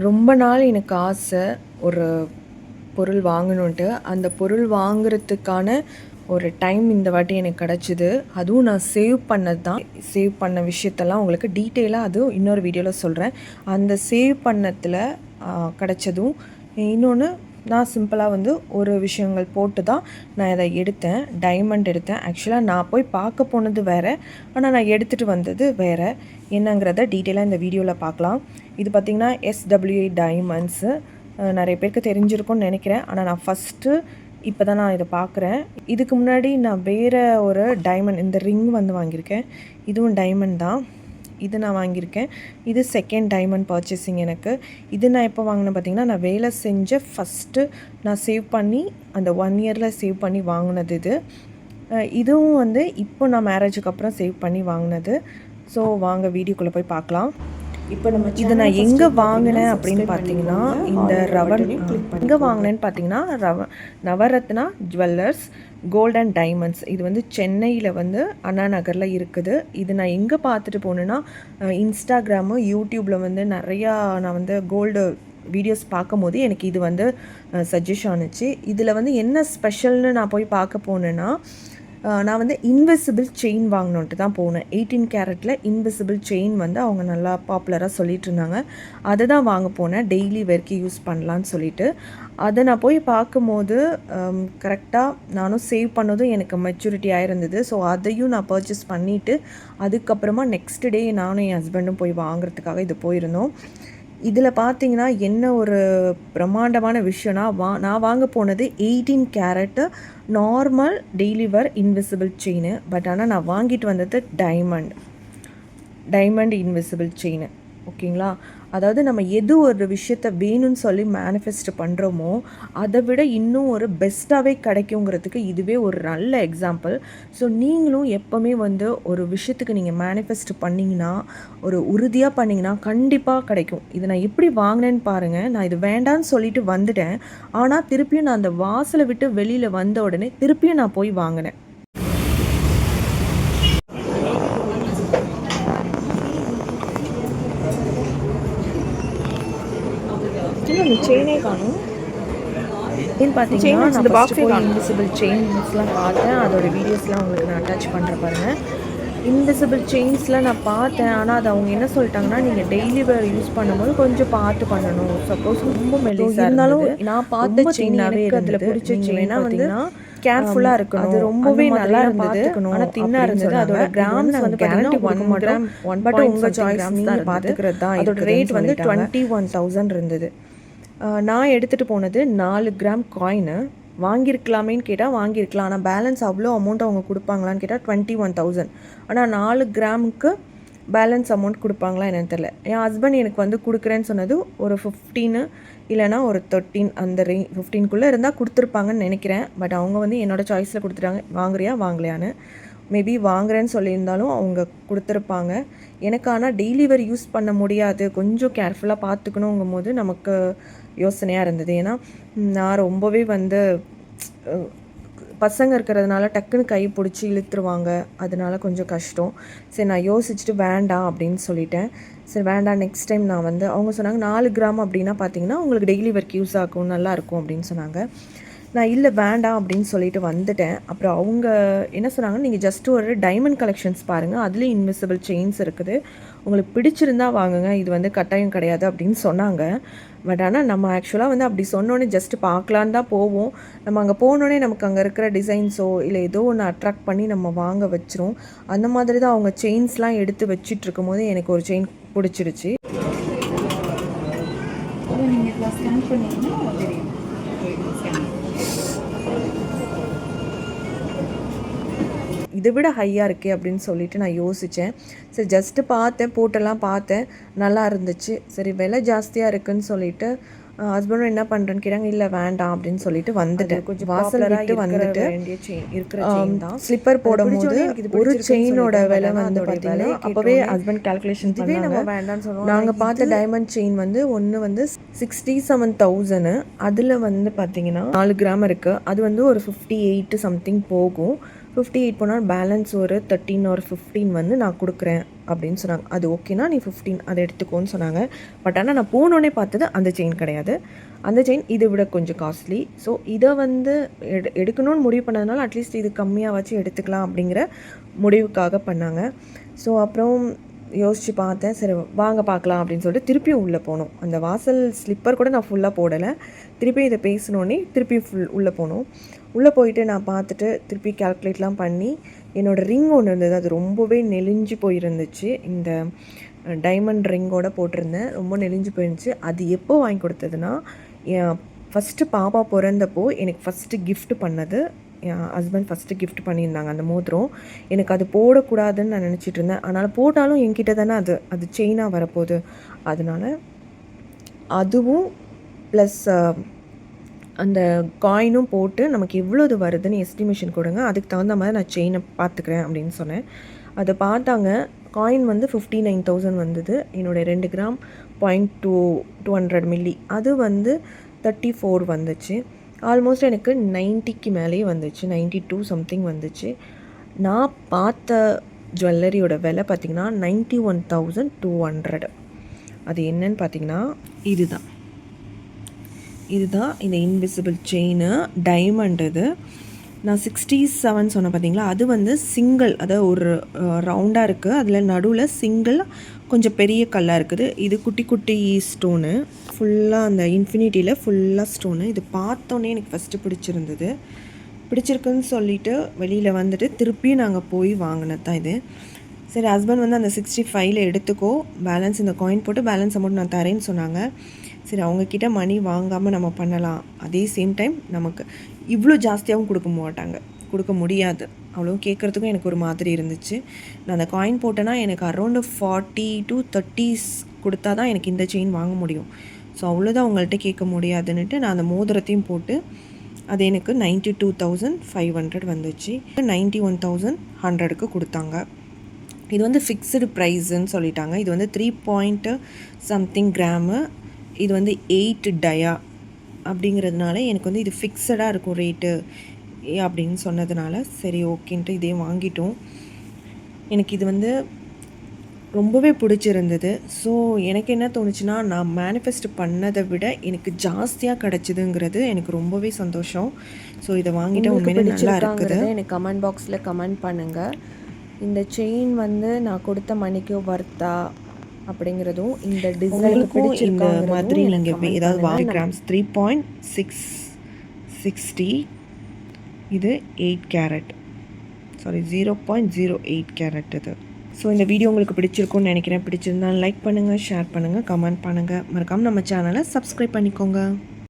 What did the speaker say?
ரொம்ப நாள் எனக்கு ஆசை ஒரு பொருள் வாங்கணுன்ட்டு. அந்த பொருள் வாங்குறதுக்கான ஒரு டைம் இந்த வாட்டி எனக்கு கிடச்சிது. அதுவும் நான் சேவ் பண்ணது தான். சேவ் பண்ண விஷயத்தெல்லாம் உங்களுக்கு டீட்டெயிலாக அதுவும் இன்னொரு வீடியோவில் சொல்கிறேன். அந்த சேவ் பண்ணதில் கிடச்சதும் இன்னொன்று நான் சிம்பிளாக வந்து ஒரு விஷயங்கள் போட்டு தான் நான் இதை எடுத்தேன். டைமண்ட் எடுத்தேன். ஆக்சுவலாக நான் போய் பார்க்க போனது வேறு, ஆனால் நான் எடுத்துகிட்டு வந்தது வேறு. என்னங்கிறத டீட்டெயிலாக இந்த வீடியோவில் பார்க்கலாம். இது பார்த்திங்கன்னா SWA டைமண்ட்ஸு. நிறைய பேருக்கு தெரிஞ்சிருக்கும்னு நினைக்கிறேன். ஆனால் நான் ஃபஸ்ட்டு இப்போ தான் நான் இதை பார்க்குறேன். இதுக்கு முன்னாடி நான் வேறு ஒரு டைமண்ட் இந்த ரிங் வந்து வாங்கியிருக்கேன். இதுவும் டைமண்ட் தான். இது நான் வாங்கியிருக்கேன். இது செகண்ட் டைமண்ட் பர்ச்சேசிங் எனக்கு. இது நான் எப்போ வாங்கினேன் பார்த்திங்கன்னா, நான் வேலை செஞ்ச ஃபஸ்ட்டு நான் சேவ் பண்ணி அந்த 1 இயரில் சேவ் பண்ணி வாங்கினது இது. இதுவும் வந்து இப்போ நான் மேரேஜுக்கு அப்புறம் சேவ் பண்ணி வாங்கினது. ஸோ வாங்க வீடியோக்குள்ளே போய் பார்க்கலாம். இப்போ நம்ம இதை நான் எங்கே வாங்கினேன் அப்படின்னு பார்த்தீங்கன்னா, இந்த எங்கே வாங்கினேன்னு பார்த்தீங்கன்னா Navaratna jewellers gold and diamonds. இது வந்து சென்னையில் வந்து அண்ணா நகரில் இருக்குது. இது நான் எங்கே பார்த்துட்டு போனேன்னா, இன்ஸ்டாகிராமு யூடியூப்பில் வந்து நிறையா நான் வந்து கோல்டு வீடியோஸ் பார்க்கும்போது எனக்கு இது வந்து சஜஷன் ஆணுச்சு. இதில் வந்து என்ன ஸ்பெஷல்னு நான் போய் பார்க்க போனேன்னா, நான் வந்து இன்விசிபிள் செயின் வாங்கணுன்ட்டு தான் போனேன். 18 கேரட்டில் இன்விசிபிள் செயின் வந்து அவங்க நல்லா பாப்புலராக சொல்லிட்டு இருந்தாங்க. அதை தான் வாங்க போனேன், டெய்லி வேர்க்கு யூஸ் பண்ணலான்னு சொல்லிட்டு. அதை நான் போய் பார்க்கும்போது கரெக்டாக நானும் சேவ் பண்ணதும் எனக்கு மெச்சூரிட்டி ஆகிருந்தது. ஸோ அதையும் நான் பர்ச்சேஸ் பண்ணிவிட்டு அதுக்கப்புறமா நெக்ஸ்ட் டே நானும் என் ஹஸ்பண்டும் போய் வாங்குறதுக்காக இது போயிருந்தோம். இதில் பார்த்தீங்கன்னா என்ன ஒரு பிரம்மாண்டமான விஷயம்னா, நான் வாங்க போனது 18 carrot normal daily where invisible chain. But ஆனால் நான் வாங்கிட்டு வந்தது டைமண்ட் இன்விசிபிள் செயின். ஓகேங்களா? அதாவது நம்ம எது ஒரு விஷயத்த வேணும்னு சொல்லி மேனிஃபெஸ்ட் பண்ணுறோமோ அதை விட இன்னும் ஒரு பெஸ்ட்டாகவே கிடைக்குங்கிறதுக்கு இதுவே ஒரு நல்ல எக்ஸாம்பிள். ஸோ நீங்களும் எப்போவுமே வந்து ஒரு விஷயத்துக்கு நீங்கள் மேனிஃபெஸ்ட் பண்ணிங்கன்னா, ஒரு உறுதியாக பண்ணிங்கன்னா கண்டிப்பாக கிடைக்கும். இதை நான் எப்படி வாங்கினேன்னு பாருங்கள். நான் இது வேண்டான்னு சொல்லிட்டு வந்துட்டேன். ஆனால் திருப்பியும் நான் அந்த வாசலை விட்டு வெளியில் வந்த உடனே திருப்பியும் நான் போய் வாங்கினேன். அந்த செயினே காணும். ஏன்னு பார்த்தீங்கன்னா, இந்த பாக்ஸே இன்விசிபிள் செயின்ஸ்லாம் பார்த்தேன். அதோட வீடியோஸ்லாம் உங்களுக்கு நான் அட்டாச் பண்ணுறேன் பாருங்கள். இன்விசிபிள் செயின்ஸ்லாம் நான் பார்த்தேன். ஆனால் அது அவங்க என்ன சொல்லிட்டாங்கன்னா, நீங்கள் டெய்லி வேர் யூஸ் பண்ணும்போது கொஞ்சம் பார்த்து பண்ணணும். சப்போஸ் ரொம்ப மெலிசாக இருந்தாலும் நான் பார்த்த செயினாகவே அதில் பிடிச்ச செயினா பார்த்தீங்கன்னா கேர்ஃபுல்லாக இருக்கணும். அது ரொம்பவே நல்லா இருந்தது. ஆனால் தின்னா இருந்தது. அதோட கிராம்ஸ் வந்து பார்த்தீங்கன்னா 1 கிராம் 1 பட் உங்கள் சாய்ஸ் நீங்கள் பார்த்துக்கிறது தான். அதோட ரேட் வந்து 21,000 இருந்தது. நான் எடுத்துகிட்டு போனது 4 கிராம் காயினு. வாங்கியிருக்கலாமேன்னு கேட்டால் வாங்கியிருக்கலாம். ஆனால் பேலன்ஸ் அவ்வளோ அமௌண்ட் அவங்க கொடுப்பாங்களான்னு கேட்டால் 21,000. ஆனால் 4 கிராமுக்கு பேலன்ஸ் அமௌண்ட் கொடுப்பாங்களா என்னன்னு தெரில. என் ஹஸ்பண்ட் எனக்கு வந்து கொடுக்குறேன்னு சொன்னது ஒரு 15 இல்லைனா ஒரு 13 அந்த 15க்குள்ளே இருந்தால் கொடுத்துருப்பாங்கன்னு நினைக்கிறேன். பட் அவங்க வந்து என்னோடய சாய்ஸில் கொடுத்துட்டாங்க, வாங்குறியா வாங்கலையான்னு. மேபி வாங்குறேன்னு சொல்லியிருந்தாலும் அவங்க கொடுத்துருப்பாங்க எனக்கு. ஆனால் டெய்லி வேர் யூஸ் பண்ண முடியாது, கொஞ்சம் கேர்ஃபுல்லாக பார்த்துக்கணுங்கும் போது நமக்கு யோசனையாக இருந்தது. ஏன்னா நான் ரொம்பவே வந்து பசங்க இருக்கிறதுனால டக்குன்னு கை பிடிச்சி இழுத்துருவாங்க, அதனால கொஞ்சம் கஷ்டம். சரி நான் யோசிச்சுட்டு வேண்டாம் அப்படின்னு சொல்லிட்டேன். சரி வேண்டாம், நெக்ஸ்ட் டைம் நான் வந்து அவங்க சொன்னாங்க 4 கிராம் அப்படின்னா பார்த்தீங்கன்னா உங்களுக்கு டெய்லி ஒர்க் யூஸ் ஆகும், நல்லாயிருக்கும் அப்படின்னு சொன்னாங்க. நான் இல்லை வேண்டாம் அப்படின்னு சொல்லிட்டு வந்துட்டேன். அப்புறம் அவங்க என்ன சொன்னாங்க, நீங்கள் ஜஸ்ட் ஒரு டைமண்ட் கலெக்ஷன்ஸ் பாருங்கள், அதுலேயும் இன்விசிபிள் செயின்ஸ் இருக்குது, உங்களுக்கு பிடிச்சிருந்தா வாங்குங்க, இது வந்து கட்டாயம் கிடையாது அப்படின்னு சொன்னாங்க. பட் ஆனால் நம்ம ஆக்சுவலாக வந்து அப்படி சொன்னோன்னே ஜஸ்ட்டு பார்க்கலான்னு தான் போவோம். நம்ம அங்கே போனோடனே நமக்கு அங்கே இருக்கிற டிசைன்ஸோ இல்லை ஏதோ ஒன்று அட்ராக்ட் பண்ணி நம்ம வாங்க வச்சிரும். அந்த மாதிரி தான் அவங்க செயின்ஸ்லாம் எடுத்து வச்சிட்டு இருக்கும்போது எனக்கு ஒரு செயின் பிடிச்சிருச்சு. இதை விட ஹையாக இருக்கே அப்படின்னு சொல்லிட்டு நான் யோசித்தேன். சரி ஜஸ்ட்டு பார்த்தேன், போட்டெல்லாம் பார்த்தேன், நல்லா இருந்துச்சு. சரி விலை ஜாஸ்தியாக இருக்குதுன்னு சொல்லிட்டு ஹஸ்பண்டும் என்ன பண்ணுறேன்னு கேட்டாங்க. இல்லை வேண்டாம் அப்படின்னு சொல்லிட்டு வந்துட்டேன். கொஞ்சம் வாசலராக வந்துட்டு இருக்கிற செயின் தான். ஸ்லிப்பர் போடும்போது ஒரு செயினோட விலை வந்து பார்த்தீங்கன்னா அப்போவே ஹஸ்பண்ட் கால்குலேஷன் பண்ணி நம்ம வேண்டாம்னு சொல்லுவோம். நாங்கள் பார்த்த டைமண்ட் செயின் வந்து ஒன்று வந்து 67,000. அதில் வந்து பார்த்தீங்கன்னா 4 கிராம் இருக்குது. அது வந்து ஒரு 58 சம்திங் போகும். 58 போனால் பேலன்ஸ் ஒரு 13 ஒரு 15 வந்து நான் கொடுக்குறேன் அப்படின்னு சொன்னாங்க. அது ஓகேனா நீ 15 அதை எடுத்துக்கோன்னு சொன்னாங்க. பட் ஆனால் நான் போனோடனே பார்த்தது அந்த செயின் கிடையாது. அந்த செயின் இதை விட கொஞ்சம் காஸ்ட்லி. ஸோ இதை வந்து எடுக்கணும்னு முடிவு பண்ணதுனால அட்லீஸ்ட் இது கம்மியாக வச்சு எடுத்துக்கலாம் அப்படிங்கிற முடிவுக்காக பண்ணாங்க. ஸோ அப்புறம் யோசித்து பார்த்தேன், சரி வாங்க பார்க்கலாம் அப்படின்னு சொல்லிட்டு திருப்பியும் உள்ளே போனோம். அந்த வாசல் ஸ்லிப்பர் கூட நான் ஃபுல்லாக போடலை. திருப்பியும் இதை பேசினோடனே திருப்பியும் உள்ளே போனோம். உள்ளே போயிட்டு நான் பார்த்துட்டு திருப்பி கால்குலேட்லாம் பண்ணி என்னோடய ரிங் ஒன்று இருந்தது, அது ரொம்பவே நெளிஞ்சு போயிருந்துச்சு. இந்த டைமண்ட் ரிங்கோடு போட்டிருந்தேன், ரொம்ப நெளிஞ்சு போயிருந்துச்சு. அது எப்போ வாங்கி கொடுத்ததுன்னா, என் ஃபஸ்ட்டு பாப்பா பிறந்தப்போ எனக்கு ஃபஸ்ட்டு கிஃப்ட் பண்ணது என் ஹஸ்பண்ட் ஃபஸ்ட்டு கிஃப்ட் பண்ணியிருந்தாங்க அந்த மோதிரம். எனக்கு அது போடக்கூடாதுன்னு நான் நினச்சிட்டு இருந்தேன். அதனால் போட்டாலும் என்கிட்ட தானே அது செயினாக வரப்போகுது. அதனால் அதுவும் ப்ளஸ் அந்த காயினும் போட்டு நமக்கு எவ்வளோது வருதுன்னு எஸ்டிமேஷன் கொடுங்க, அதுக்கு தகுந்த மாதிரி நான் செயினை பார்த்துக்கிறேன் அப்படின்னு சொன்னேன். அதை பார்த்தாங்க. காயின் வந்து 59,000 வந்தது. என்னுடைய 2 கிராம் 200 மில்லி அது வந்து 34 வந்துச்சு. ஆல்மோஸ்ட் எனக்கு 90க்கு மேலேயே வந்துச்சு, 92 சம்திங் வந்துச்சு. நான் பார்த்த ஜுவல்லரியோட விலை பார்த்திங்கன்னா 91,200. அது என்னன்னு பார்த்திங்கன்னா இதுதான் இந்த இன்விசிபிள் செயினு, டைமண்ட். இது நான் 67 சொன்னேன் பார்த்தீங்களா, அது வந்து சிங்கிள், அதாவது ஒரு ரவுண்டாக இருக்குது, அதில் நடுவில் சிங்கிள் கொஞ்சம் பெரிய கல்லாக இருக்குது. இது குட்டி குட்டி ஸ்டோனு, ஃபுல்லாக அந்த இன்ஃபினிட்டியில் ஃபுல்லாக ஸ்டோனு. இது பார்த்தோன்னே எனக்கு ஃபஸ்ட்டு பிடிச்சிருக்குன்னு சொல்லிவிட்டு வெளியில் வந்துட்டு திருப்பியும் நாங்கள் போய் வாங்கினது தான் இது. சரி, ஹஸ்பண்ட் வந்து அந்த 65ல் எடுத்துக்கோ, பேலன்ஸ் இந்த காயின் போட்டு பேலன்ஸ் அமௌண்ட் நான் தரேன்னு சொன்னாங்க. சரி, அவங்கக்கிட்ட மணி வாங்காமல் நம்ம பண்ணலாம். அதே சேம் டைம் நமக்கு இவ்வளோ ஜாஸ்தியாகவும் கொடுக்க முடியாது. அவ்வளோ கேட்குறதுக்கும் எனக்கு ஒரு மாதிரி இருந்துச்சு. நான் அந்த காயின் போட்டேன்னா எனக்கு அரௌண்டு 40 to 30 கொடுத்தா தான் எனக்கு இந்த செயின் வாங்க முடியும். ஸோ அவ்வளோதான் அவங்கள்ட்ட கேட்க முடியாதுன்னுட்டு நான் அந்த மோதிரத்தையும் போட்டு அது எனக்கு 92,500 வந்துச்சு. 91,100க்கு கொடுத்தாங்க. இது வந்து ஃபிக்ஸ்டு ப்ரைஸுன்னு சொல்லிட்டாங்க. இது வந்து 3.something கிராமு, இது வந்து 8 டயா அப்படிங்கிறதுனால எனக்கு வந்து இது ஃபிக்ஸடாக இருக்கும் ரேட்டு அப்படின்னு சொன்னதுனால சரி ஓகேன்ட்டு இதே வாங்கிட்டோம். எனக்கு இது வந்து ரொம்பவே பிடிச்சிருந்தது. ஸோ எனக்கு என்ன தோணுச்சுன்னா, நான் மேனிஃபெஸ்ட் பண்ணதை விட எனக்கு ஜாஸ்தியாக கிடச்சிதுங்கிறது எனக்கு ரொம்பவே சந்தோஷம். ஸோ இதை வாங்கிட்டு உண்மையிலே நல்லா இருக்குது. எனக்கு கமெண்ட் பாக்ஸில் கமெண்ட் பண்ணுங்கள். இந்த செயின் வந்து நான் கொடுத்த மணிக்கு வர்த்தா அப்படிங்கிறதும், இந்த டிசைனுக்கும் இந்த மாதிரி நீங்கள் ஏதாவது வாங்கி கிராம்ஸ் 3.660, இது 8 கேரட், சாரி 0.08 கேரட் இது. ஸோ இந்த வீடியோ உங்களுக்கு பிடிச்சிருக்கும்னு நினைக்கிறேன். பிடிச்சிருந்தால் லைக் பண்ணுங்கள், ஷேர் பண்ணுங்கள், கமெண்ட் பண்ணுங்கள். மறக்காமல் நம்ம சேனலை சப்ஸ்கிரைப் பண்ணிக்கோங்க.